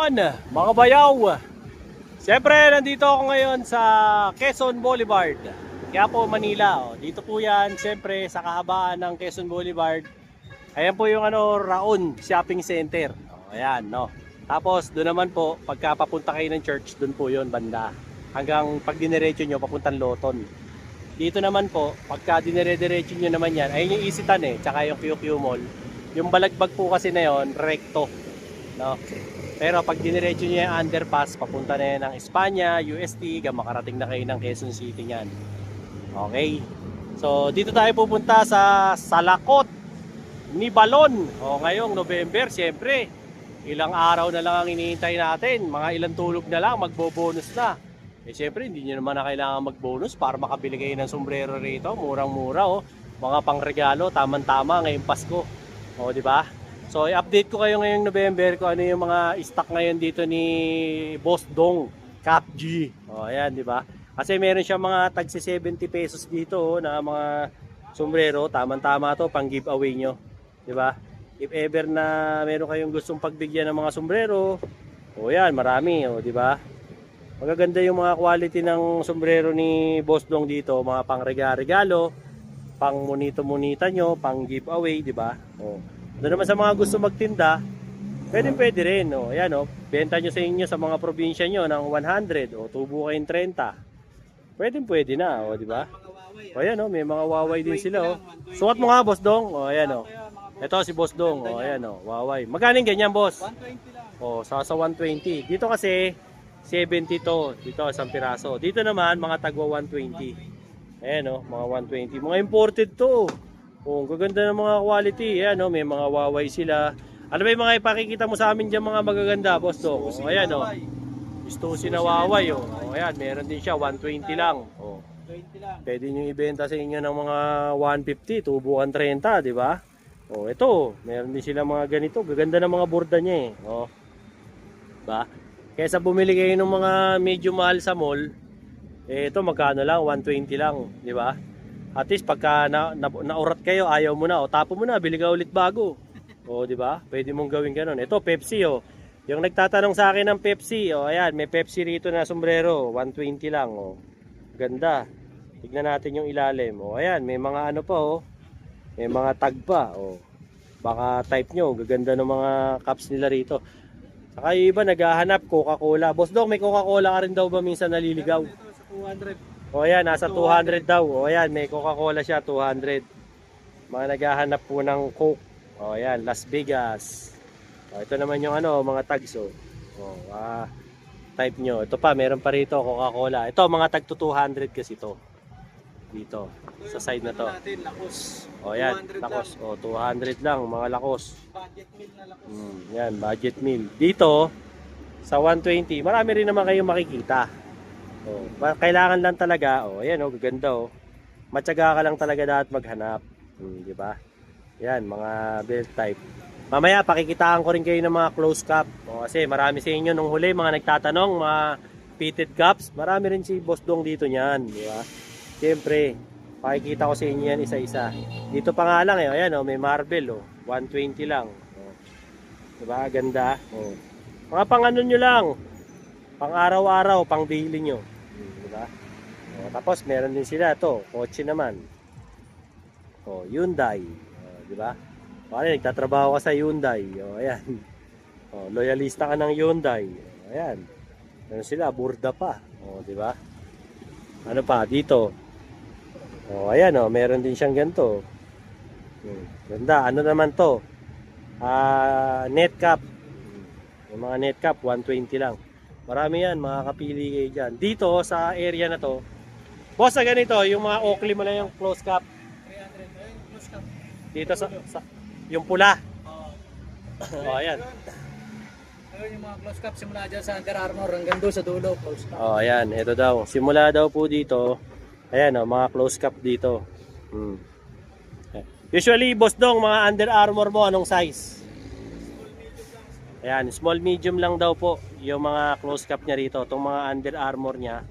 Ayan, mga bayaw. Siyempre, nandito ako ngayon sa Quezon Boulevard, Quiapo, Manila. Dito po yan, siyempre, sa kahabaan ng Quezon Boulevard. Ayan po yung Raon Shopping Center. Ayan, no. Tapos, doon naman po, pagka papunta kayo ng church, doon po yon banda. Hanggang pag diniretso nyo, papuntang Loton. Dito naman po, pagka dinire-diretso nyo naman yan, ayun yung Isitan tsaka yung QQ Mall. Yung balagbag po kasi na yon recto. No? Pero pag diniretso nyo yung underpass, papunta na yan ng Espanya, UST, makarating na kayo ng Quezon City niyan. Okay. So, dito tayo pupunta sa Salakot ni Balon. Ngayong November, siyempre, ilang araw na lang ang iniintay natin. Mga ilang tulog na lang, magbo-bonus na. Siyempre, hindi nyo naman na kailangan mag-bonus para makabili kayo ng sombrero rito. Murang-mura, Mga pangregalo, tamang-tama ngayong Pasko. Di ba? So, i-update ko kayo ngayong November kung ano yung mga stock ngayon dito ni Boss Dong, Cap G. Ayan, di ba? Kasi meron siya mga tagsi 70 pesos dito na mga sombrero. Tamang-tama to, pang giveaway nyo. Di ba? If ever na meron kayong gustong pagbigyan ng mga sombrero, yan, marami, di ba? Magaganda yung mga quality ng sombrero ni Boss Dong dito, mga pang regalo, pang monito-monita nyo, pang giveaway, di ba? Doon naman sa mga gusto magtinda, pwede rin. Ayan, benta nyo sa inyo sa mga probinsya nyo ng 100 tubo kayong 30. Pwede na, di ba? Ayan, may mga waway din sila. Sukat mo nga, Boss Dong. Ayan, ito si Boss Dong. Ayan, waway. Magaling ganyan, Boss? 120 lang. Sa 120. Dito kasi 70 to. Dito isang piraso. Dito naman mga tagwa 120. Ayan, mga 120. Mga imported to. Gaganda ng mga quality. Ayan, may mga waway sila. Ano ba yung mga ipakikita mo sa amin dyan mga magaganda, Boss Dong? Ayan, Istusi na waway, Ayan, meron din siya, 120 lang. 20 lang. Pwede nyo ibenta sa inyo ng mga 150, tubukan 30, di ba? Ito, meron din sila mga ganito. Gaganda ng mga borda niya, Diba? Kaysa bumili kayo ng mga medyo mahal sa mall, ito magkano lang, 120 lang, di ba? At least pagka naurat kayo, ayaw mo na, tapo mo na, bili ka ulit bago. Di ba? Pwede mong gawin ganun. Ito Pepsi, Yung nagtatanong sa akin ng Pepsi, ayan, may Pepsi rito na sombrero, 120 lang, Ganda. Tignan natin yung ilalim. Ayan, may mga ano pa, May mga tag pa, Baka type nyo, gaganda ng mga cups nila rito. Saka yung iba naghahanap Coca-Cola. Boss Dog, may Coca-Cola ka rin daw ba minsan naliligaw? Ito sa 200. Ayan, nasa 200 daw. Ayan, may Coca-Cola siya, 200. Mga naghahanap po ng Coke. Ayan, Las Vegas. Ito naman yung mga tags, type nyo. Ito pa, meron pa rito, Coca-Cola. Ito, mga tag to 200 kasi to. Dito, sa side na to. Ayan, lakos. 200 lang, mga lakos. Budget meal na lakos. Yan, budget meal. Dito, sa 120, marami rin naman kayong makikita. Kailangan lang talaga, ayan, gaganda, Matyaga ka lang talaga dapat maghanap. Di ba? Yan, mga belt type. Mamaya, pakikitaan ko rin kayo ng mga close cap. Kasi marami sa inyo nung huli, mga nagtatanong, mga fitted caps. Marami rin si Boss Dong dito niyan, di ba? Siyempre, pakikita ko sa inyo yan isa-isa. Dito pa nga lang, ayan, may marble, 120 lang. Di ba? Ganda. Mga pang ano nyo lang, pang araw-araw, pang daily nyo. Diba? Tapos meron din sila to, kotse naman. Hyundai. Diba? Nagtatrabaho ka sa Hyundai. Ayan. Loyalista ka ng Hyundai. Ayan. Meron sila, burda pa. Diba? Ano pa, dito. Ayan, meron din siyang ganito. Ganda. Ano naman to? Net cap. Yung mga net cap, 120 lang. Marami yan, makakapili kayo dyan. Dito, sa area na to, boss, sa ganito, yung mga Oakley mo lang yung close cap. 300. Close cap. Dito sa yung pula. Ayan. Ayun yung mga close cap, simula dyan sa Under Armour, hanggang doon sa dulo, close cap. Ayan, ito daw. Simula daw po dito. Ayan, mga close cap dito. Usually, boss Dong, mga Under Armour mo, anong size? Ayan, small medium lang daw po yung mga close cap niya rito. Itong mga Under Armour niya,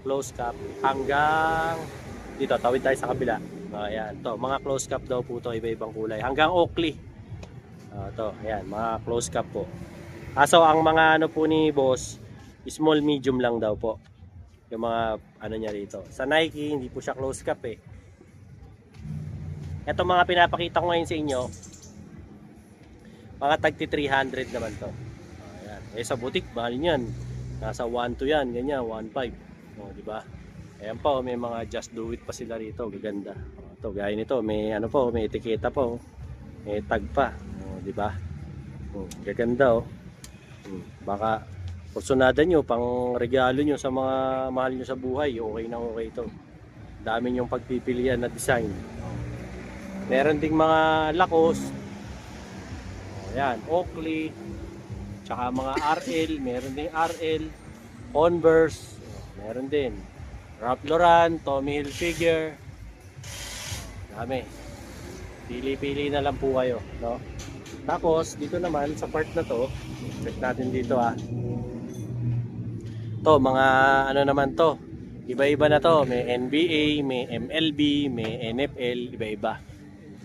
close cap hanggang dito, tawid tayo sa kabila. Ayan, to, mga close cap daw po to, iba-ibang kulay. Hanggang Oakley. To, ayan, mga close cap po. Kaso ang mga ano po ni boss, small medium lang daw po. Yung mga ano niya rito. Sa Nike, hindi po siya close cap eh. Ito mga pinapakita ko ngayon sa inyo, mga tagti 300 naman to. Ayan. Eh sa boutique, mahal niyan. Nasa 1.2 yan, ganyan, 1.5. Oh, di ba? Ayan po, may mga just do it pa sila rito, gaganda. Oh, ito, gaya nito, may ano po, may etiketa po. May tag pa. Oh, di ba? Oh, gaganda oh. Baka porsyonada nyo, pang regalo nyo sa mga mahal nyo sa buhay, okay na okay ito. Dami nyong pagpipilian na design. Meron ding mga Lacoste. Ayan, Oakley. Tsaka mga RL, meron ding RL. Converse, meron din. Ralph Lauren, Tommy Hilfiger. Dami. Pili-pili na lang po kayo, no? Tapos, dito naman, sa part na to, check natin dito to, mga ano naman to, iba-iba na to. May NBA, may MLB, may NFL, iba-iba.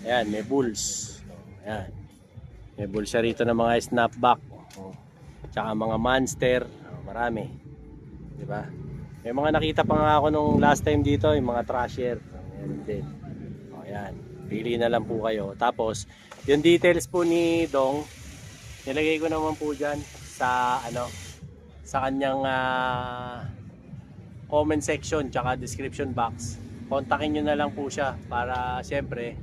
Ayan, may Bulls. Ayan. May Bulls siya rito ng mga snapback. Tsaka mga Monster. Marami. Diba? May mga nakita pa nga ako nung last time dito, yung mga Thrasher. Ayan din. Ayan. Pili na lang po kayo. Tapos, yung details po ni Dong, nilagay ko naman po dyan sa ano, sa kanyang comment section tsaka description box. Kontakin nyo na lang po siya para siyempre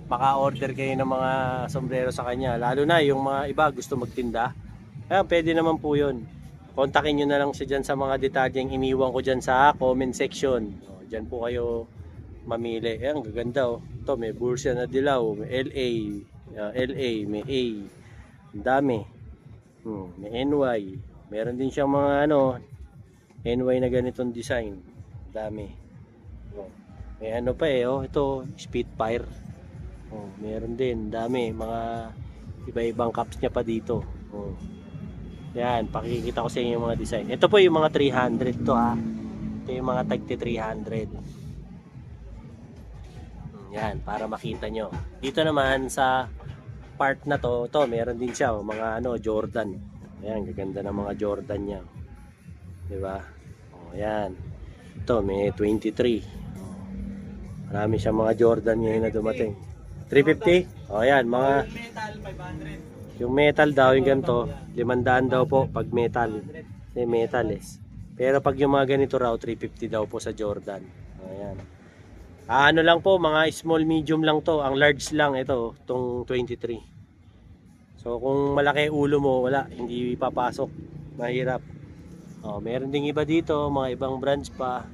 maka-order kayo ng mga sombrero sa kanya. Lalo na yung mga iba gusto magtinda. Ayan, pwede naman po yun. Kontakin nyo na lang siya dyan sa mga detalyeng iniwan ko dyan sa comment section. O, dyan po kayo mamili. Ayan, gaganda oh. Ito, may Bursa na dilaw, may LA, may A. Ang dami. May NY. Meron din siyang mga ano, NY na ganitong design. Dami. Oh, may ano pa eh, oh, ito, Spitfire. Oh, meron din, dami. Mga iba-ibang caps niya pa dito. Oh. Yan, pakikita ko sa inyo yung mga design. Ito po yung mga 300 to Ito yung mga tagti 300. Yan, para makita nyo. Dito naman sa part na to, meron din siya, mga ano, Jordan. Ayan, gaganda ng mga Jordan niya. Diba? O, yan. Ito, may 23. Marami siyang mga Jordan ngayon na dumating. 350? O, yan, mga... Metal, 500. Yung metal daw, yung ganito, 500 daw po pag metal. Metal eh. Pero pag yung mga ganito raw, 350 daw po sa Jordan. Ayan. Ano lang po, mga small medium lang to. Ang large lang ito, itong 23. So kung malaki ulo mo, wala, hindi papasok. Mahirap. Meron ding iba dito, mga ibang brands pa.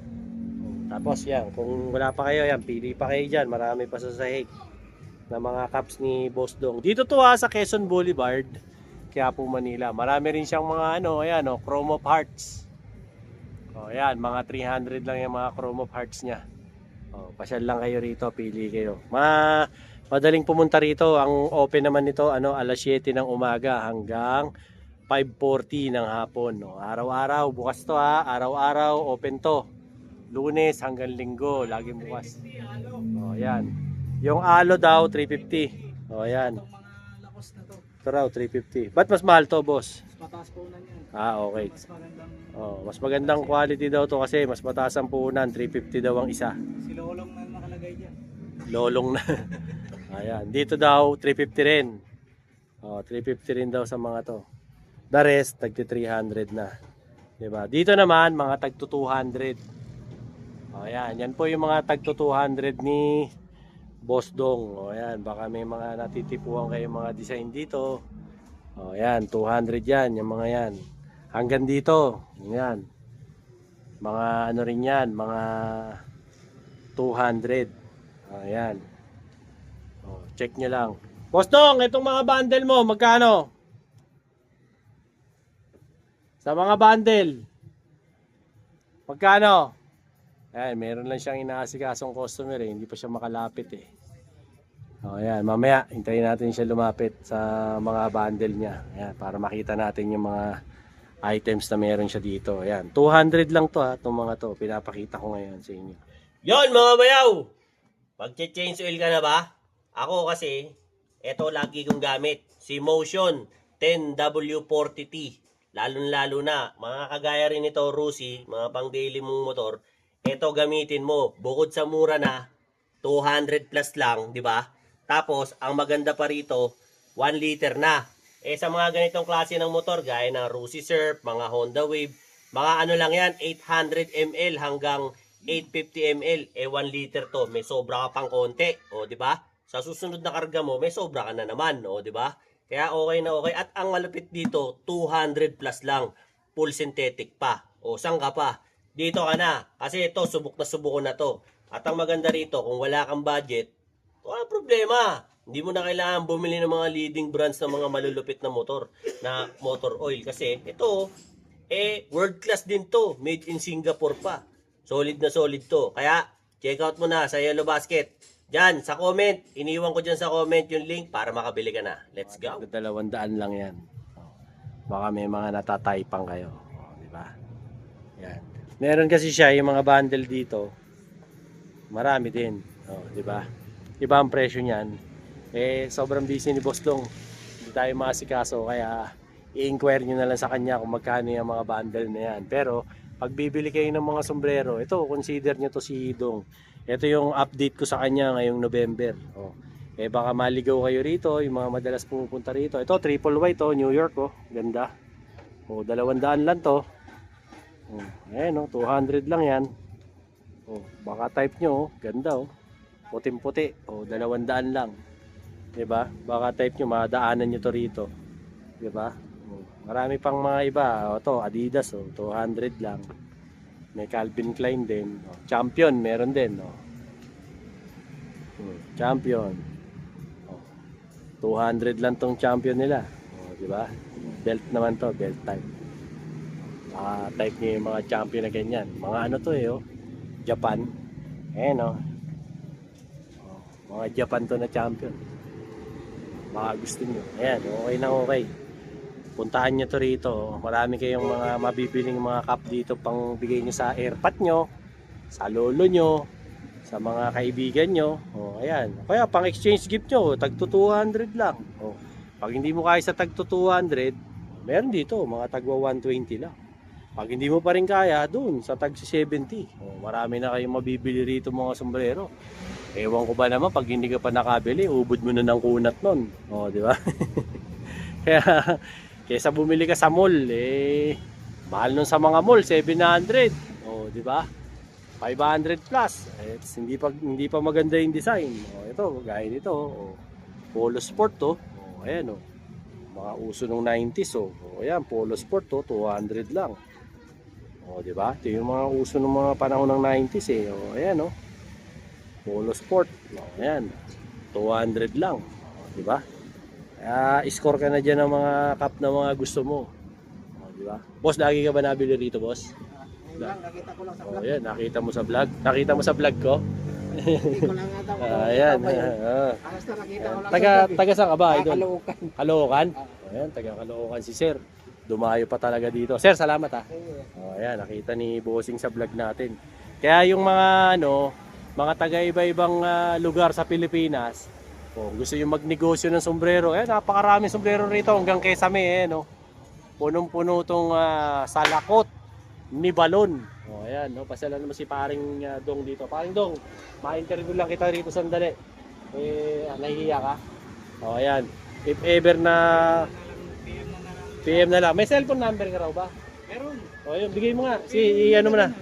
Tapos yan, kung wala pa kayo, yan, pili pa kayo dyan. Marami pa sa sahig na mga caps ni Boss Dong. Dito to sa Quezon Boulevard, Quiapo, Manila. Marami rin siyang mga ano, ayan chrome of hearts. Ayan, mga 300 lang yung mga chrome of hearts niya. Pasyal lang kayo rito, pili kayo. Madaling pumunta rito. Ang open naman nito alas 7 ng umaga hanggang 5:40 ng hapon. Araw-araw bukas to araw-araw open to. Lunes hanggang Linggo, laging bukas. Ayan. Yung alo daw 350. Ayan. Itong mga Lacoste na to. Ito raw 350. Ba't mas mahal to, boss? Mas mataas po na yan. Okay. Mas magandang... Mas magandang quality daw to kasi mas mataas ang puhunan, 350 daw ang isa. Si Lolong na nakalagay dyan. Lolong na. Ayan, dito daw 350 rin. 350 rin daw sa mga to. The rest tagti 300 na. 'Di ba? Dito naman mga tagto 200. Ayan, yan po yung mga tagto 200 ni Boss Dong. Ayan, baka may mga natitipuan kayo mga design dito. Ayan, 200 yan, yung mga yan. Hanggang dito, yan. Mga ano rin yan, mga 200. Ayan. Check nyo lang. Boss Dong, itong mga bundle mo, magkano? Sa mga bundle, magkano? Ayan, meron lang siyang inaasikasong customer hindi pa siya makalapit ayan, mamaya hintayin natin siya lumapit sa mga bundle niya. Ayan, para makita natin yung mga items na meron siya dito. Ayan, 200 lang to itong mga to, pinapakita ko ngayon sa inyo. Yon mga bayaw, magche-change oil ka na ba? Ako kasi, eto lagi kong gamit, si Motion 10W40T. Lalo na, mga kagaya rin ito, Rusi, mga pang daily mong motor, ito gamitin mo. Bukod sa mura na, 200 plus lang, di ba? Tapos, ang maganda pa rito, 1 liter na. Sa mga ganitong klase ng motor, gaya ng Rusi Surf, mga Honda Wave, mga ano lang yan, 800 ml hanggang 850 ml. 1 liter to, may sobra ka pang konti. O, di ba? Sa susunod na karga mo, may sobra ka na naman. O, di ba? Kaya okay na okay. At ang malupit dito, 200 plus lang. Full synthetic pa. O, saan ka pa? Dito ka na. Kasi ito, subok ko na to. At ang maganda rito, kung wala kang budget, wala problema. Hindi mo na kailangan bumili ng mga leading brands ng mga malulupit na motor, na motor oil. Kasi ito, world class din to. Made in Singapore pa. Solid na solid to. Kaya, check out mo na sa Yellow Basket. Diyan, sa comment. Iniwan ko dyan sa comment yung link para makabili ka na. Let's go. 200 lang yan. Baka may mga natataypang kayo. Di ba? Yan. Meron kasi siya yung mga bundle dito. Marami din. Di ba? Iba ang presyo niyan. Sobrang busy ni Boss Dong. Hindi tayo makasikaso. Kaya i-inquire nyo na lang sa kanya kung magkano yung mga bundle na yan. Pero pag bibili kayo ng mga sombrero, ito, consider nyo to si Dong. Ito yung update ko sa kanya ngayong November. Baka maligaw kayo rito, yung mga madalas pumupunta rito. Ito, triple white, New York, ganda. 200 lang to. Ayan, 200 lang yan. Baka type nyo, ganda, puting-puti. 200 lang. Diba? Baka type nyo, madaanan nyo to rito. Diba? Marami pang mga iba. Ito, Adidas, 200 lang. May Calvin Klein din. Champion, meron din. Champion. 200 lang tong champion nila. Di ba? Belt naman to, belt type. Type niyo yung mga champion na ganyan. Mga ano to Japan. Ayan mga Japan to na champion. Baka gusto nyo. Ayan, okay na okay. Puntahan nyo to rito. Marami kayong mga mabibiling mga cup dito pang bigay nyo sa airpot nyo, sa lolo nyo, sa mga kaibigan nyo. Ayan. Kaya pang exchange gift nyo, tagto 200 lang. Pag hindi mo kaya sa tagto 200, meron dito, mga tagwa 120 lang. Pag hindi mo pa rin kaya, dun sa tag 70. Marami na kayong mabibili rito mga sombrero. Ewan ko ba naman, pag hindi ka pa nakabili, ubod mo na ng kunat nun. Di ba? Kaya kaysa bumili ka sa mall, mahal nun sa mga mall, 700. Di ba? 500 plus. Hindi pa maganda yung design. Ito, gaya nito. Polo Sport to. Ayan mga uso nung 90s. Ayan, Polo Sport to, 200 lang. Di ba? Ito yung mga uso ng mga panahon ng 90s Ayan Polo Sport. Ayan, 200 lang. Di ba? Score ka na dyan ng mga cup na mga gusto mo. Diba? Boss, lagi ka ba nabili rito, boss? Nakita ko lang sa vlog. Ayan, nakita mo sa vlog? Nakita mo sa vlog ko? Hindi ko lang ata. Ayan. Basta nakita ko lang Taga saan ka ba, idol? Caloocan. Caloocan? Ayan, taga Caloocan si Sir. Dumayo pa talaga dito. Sir, salamat ha. Ayan, nakita ni Bossing sa vlog natin. Kaya yung mga mga taga iba-ibang lugar sa Pilipinas, gusto yung magnegosyo ng sombrero. Napakaraming sombrero rito hanggang Quezame punong-puno tong salakot ni Balon. Ayan, pasala naman si paring Dong dito. Paring Dong, ma-interview lang kita rito sandali. Nahihiya ka? Ayan. If ever na PM na lang. May cellphone number ka raw ba? Meron. Ayun, bigay mo nga. Ano mo na?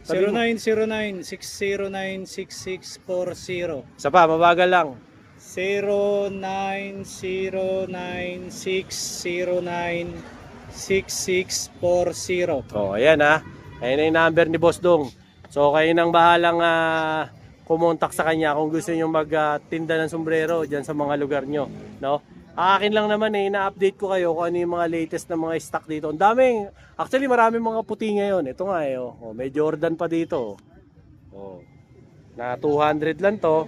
0909-609-6640. Isa pa, mabagal lang. 0909-609-6640. Ayan Ayan na yung number ni Boss Dong. So kayo nang bahalang kumontak sa kanya kung gusto niyo magtinda ng sombrero diyan sa mga lugar nyo. Akin lang naman ina-update ko kayo kung ano yung mga latest na mga stock dito. Ang daming, actually maraming mga puti ngayon. Ito nga may Jordan pa dito. Na 200 lang to.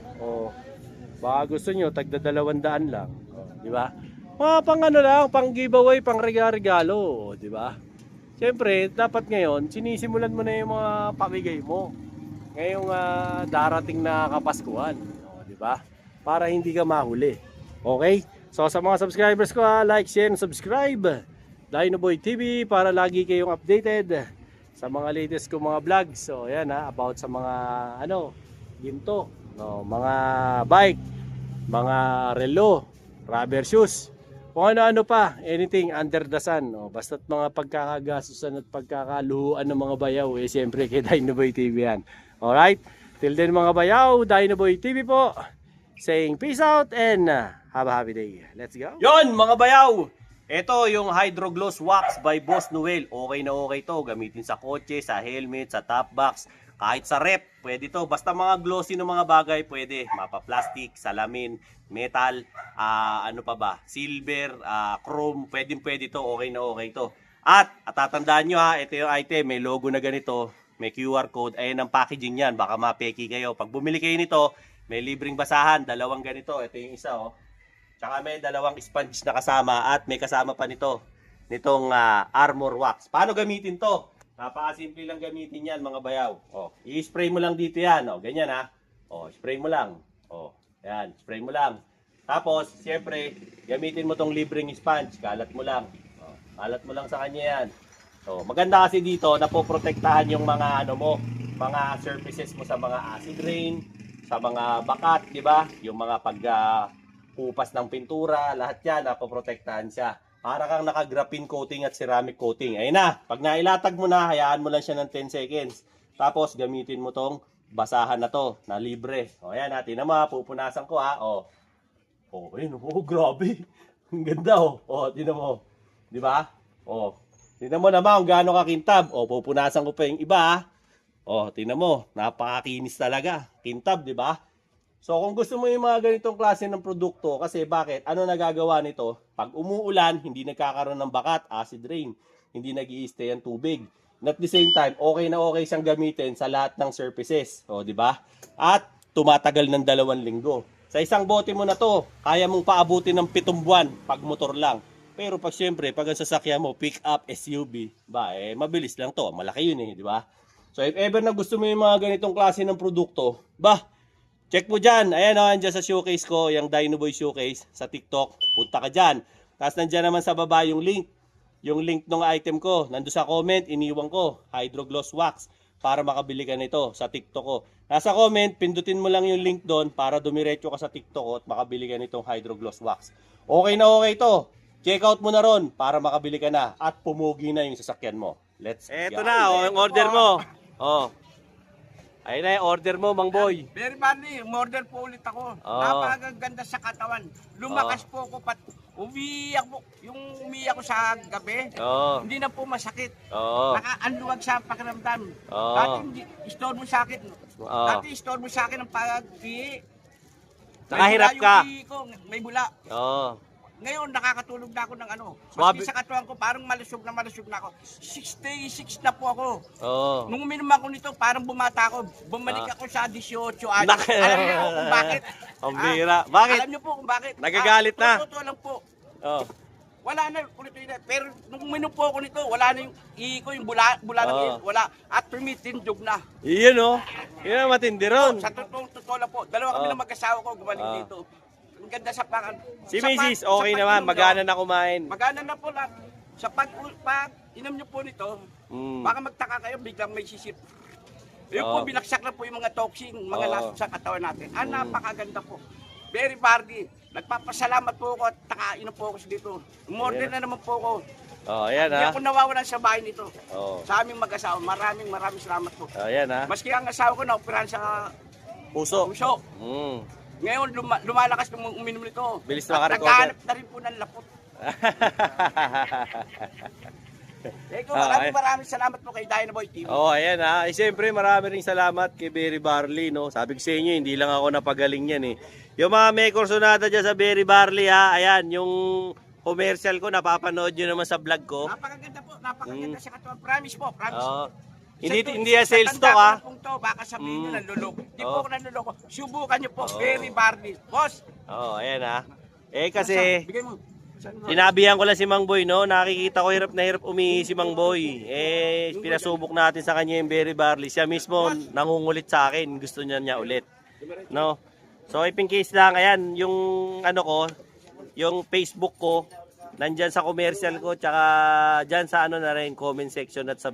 Baka gusto nyo, tagda 200 lang. Di ba? Pang pang giveaway, pang regalo, di ba? Siyempre, dapat ngayon, sinisimulan mo na yung mga pamigay mo. Ngayong darating na Kapaskuhan, di ba? Para hindi ka mahuli. Okay? So sa mga subscribers ko like, share, and subscribe Dinoboy TV para lagi kayong updated sa mga latest ko mga vlogs. So ayan about sa mga ginto, no, mga bike, mga relo, rubber shoes, kung ano-ano pa, anything under the sun, no? Basta't mga pagkakagasusan at pagkakaluhuan ng mga bayaw, siyempre kay Dinoboy TV yan. Alright, till then mga bayaw, Dinoboy TV po, saying peace out and have a happy day. Let's go! Yon mga bayaw! Ito yung Hydro Gloss Wax by Boss Noel. Okay na okay to, gamitin sa kotse, sa helmet, sa top box, kahit sa rep, pwede to. Basta mga glossy ng mga bagay, pwede. Mapa-plastic, salamin, metal, silver, chrome, pwede to. Okay na okay to. At tatandaan nyo ito yung item, may logo na ganito, may QR code. Ayan ang packaging yan, baka mapeki kayo. Pag bumili kayo nito, may libreng basahan, dalawang ganito. Ito yung isa Tsaka may dalawang sponge na kasama at may kasama pa nitong armor wax. Paano gamitin to? Napakasimple lang gamitin yan mga bayaw. I-spray mo lang dito yan. Ganyan spray mo lang. Yan, spray mo lang. Tapos, siyempre, gamitin mo tong libreng sponge. Kalat mo lang. Kalat mo lang sa kanya yan. Maganda kasi dito, napoprotektahan yung mga mga surfaces mo sa mga acid rain, sa mga bakat, di ba? Yung mga kupas ng pintura, lahat yan, napoprotektahan siya. Para kang naka-graphene coating at ceramic coating. Ayun na, pag nailatag mo na, hayaan mo lang siya ng 10 seconds. Tapos, gamitin mo tong basahan na to, na libre. Ayan tingnan mo, pupunasan ko ayun, grabe. Ang ganda tingnan mo. Di ba? Tingnan mo naman kung gaano kakintab. Pupunasan ko pa yung iba tingnan mo, napakakinis talaga. Kintab, di ba? So kung gusto mo yung mga ganitong klase ng produkto, kasi bakit? Ano nagagawa nito? Pag umuulan, hindi nagkakaroon ng bakat, acid rain, hindi nag-i-stay ang tubig. And at the same time, okay na okay siyang gamitin sa lahat ng surfaces. Di ba? At tumatagal ng 2 linggo. Sa isang bote mo na to, kaya mong paabutin ng 7 buwan pag motor lang. Pero pag syempre, pag ang sasakyan mo, pick up, SUV, mabilis lang to. Malaki yun di ba? So if ever na gusto mo yung mga ganitong klase ng produkto, check mo dyan. Ayan andyan sa showcase ko, yung Dinoboy Showcase sa TikTok. Punta ka dyan. Tapos nandyan naman sa baba yung link. Yung link ng item ko. Nandun sa comment, iniwan ko. Hydro Gloss Wax. Para makabili ka nito sa TikTok ko. Nasa comment, pindutin mo lang yung link doon para dumiretso ka sa TikTok ko at makabili ka nitong Hydro Gloss Wax. Okay na okay to. Check out mo na ron para makabili ka na at pumugi na yung sasakyan mo. Let's go. Eto na, yung order mo. Ayun na yung order mo, Mang Boy. Very funny, umorder po ulit ako. Napakaganda sa katawan. Lumakas po ako umiyak po. Yung umiyak ko sa gabi, hindi na po masakit. Nakaanluwag sa pakiramdam. Dati istorbo sa akin. Dati istorbo sa akin ang pag-ihi. Nakahirap ka. May bula. Ngayon, nakakatulog na ako ng Swabe. Maski sa katawan ko, parang malusog na ako. 66 na po ako. Nung uminom ako nito, parang bumata ako. Bumalik ako sa 18 anos. Alam niyo po kung bakit? Ang bira. Bakit? Alam niyo po kung bakit? Nagagalit na. Totoo lang po. Wala na ulit na. Pero nung uminom po ako nito, wala na yung ihi ko, yung bula ng ihi. Wala. At tumitindog na. Iyon Yun ang matindi ron. Sa totoo lang po. Dalawa kami ng mag-asawa ko gumaling dito. Ang ganda sa Si Mrs. okay naman, magana na kumain. Magana na po lang. Sa pag inom nyo po nito, baka magtaka kayo, biglang may sisip. Yung po, binaksak na po yung mga toxin, mga lason sa katawan natin. Napakaganda po. Very party. Nagpapasalamat po ako at nakainom po ako dito. Umorder na naman po ako. Ayan Hindi ako nawawalan sa bahay nito. Sa aming mag-asawa, maraming salamat po. Ayan Maski ang asawa ko na-operahan sa puso. Ngayon, lumalakas nung uminom nito. Bilis na makarecover. Naghahanap na rin po ng lapot. Maraming salamat po kay Dinoboy TV. Ayan siyempre marami ring salamat kay Berry Barley, Sabi ko sa inyo, hindi lang ako napagaling yan Yung mga may kursonada dyan sa Berry Barley, ayan, yung commercial ko, napapanood nyo naman sa vlog ko. Napakaganda po, napakaganda sa katawan. Promise po, promise. Hindi sales stock Baka sabihin nyo nanluloko. Hindi po ako nanluloko. Subukan nyo po, Berry Barley. Boss! Ayan kasi bigay mo. sinabihan ko lang si Mang Boy, nakikita ko hirap na hirap umihi si Mang Boy. Pinasubok natin sa kanya yung Berry Barley. Siya mismo nangungulit sa akin, gusto niya ulit. So if in case lang, ayan, yung yung Facebook ko, nandyan sa commercial ko, tsaka dyan sa ano na rin, comment section at sa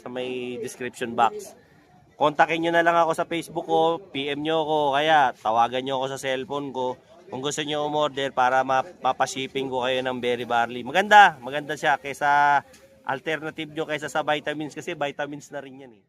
may description box. Kontakin nyo na lang ako sa Facebook ko, PM nyo ako, kaya tawagan nyo ako sa cellphone ko. Kung gusto nyo umorder para mapashipping ko kayo ng berry barley. Maganda siya kaysa alternative nyo kaysa sa vitamins kasi vitamins na rin yan eh.